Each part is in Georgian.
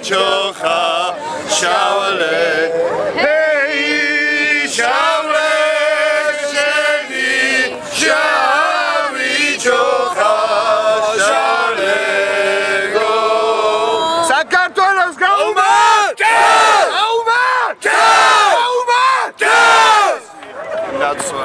ჩოხა შავლე შავლე შენი შავი ჩოხა შავლე გო საქართველოს გაუმართ გაუმართ გაუმართ გაცვა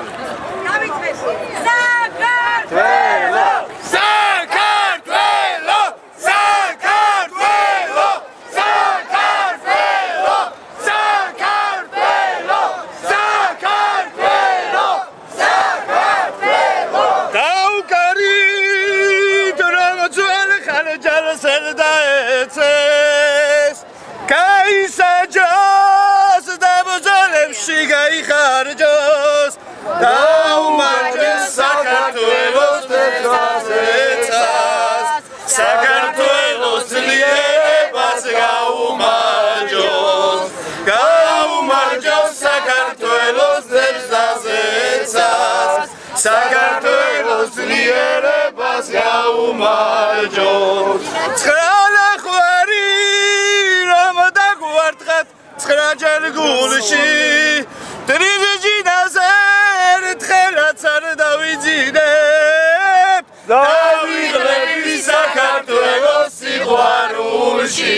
საქართველოს ძლიერებას გაუმარჯოს ცხრა ხვარი რომ დაგვარტყათ ცხრაჯერ გულში ტრიჯინაზე ერთხელაც არ დავიძინებ დავიღლები საქართველოს სიყვარულში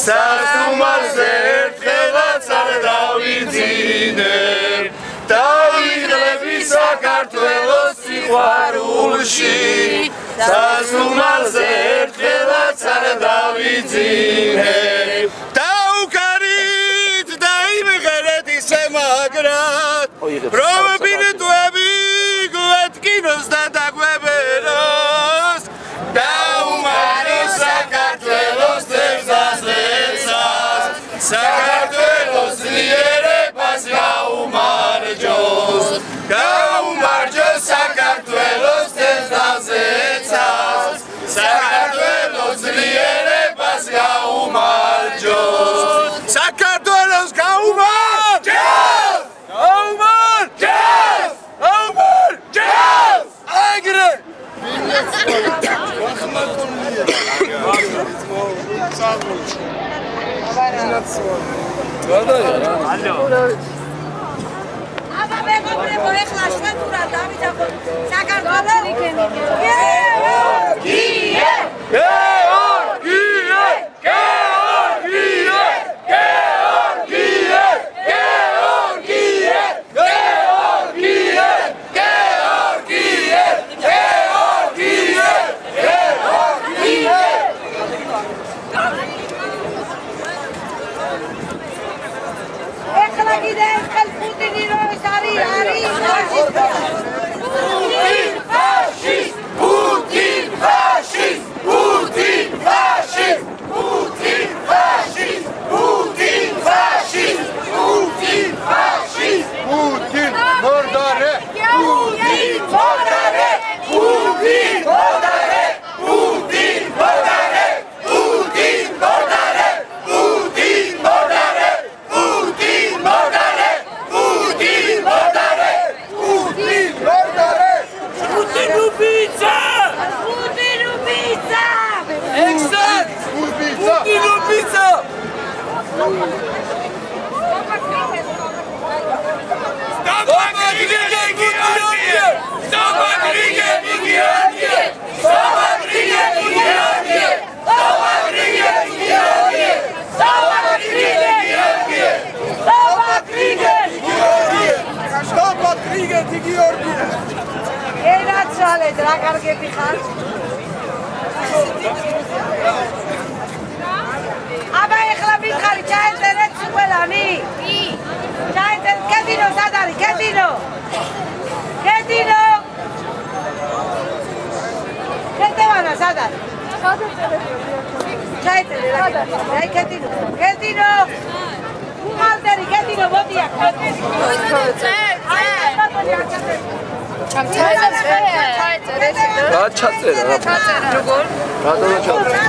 სასტუმარზე ერთხელაც არ დავიძინებ დავიღლები საქართველოს სიყვარულში სასტუმარზე ერთხელაც არ დავიძინებ დაუკარით დაიმღერეთ ისე მაგრად რომ ბილეთები გვეთკინოს და დაგვებეროს დაუმაროს საქართველოს ძებზაზეცას საქართველოს ძლიერებას გაუმარჯოს გაუმარჯოს საქართველოს ძებზაზეცას საქართველოს ძლიერებას გაუმარჯოს საქართველოს გაუმარჯოს გაუმარჯოს გაუმარჯოს აგრე აბა მეგობრებო ეხლა შვედურად დავიძახოთ საქართველოს აბა ეხლა მითხარი ჩაეწერეთ ყველანი ჩაეწერეთ კედინო სად არის კედინო კედინო კეტევანა სად არის ჩაეწერეთ აი კედინო კედინო უღალტერი კედინო მოდი აქ ჩაეწერეთ ჩაწერა როგორ? რატომ ჩაწერა?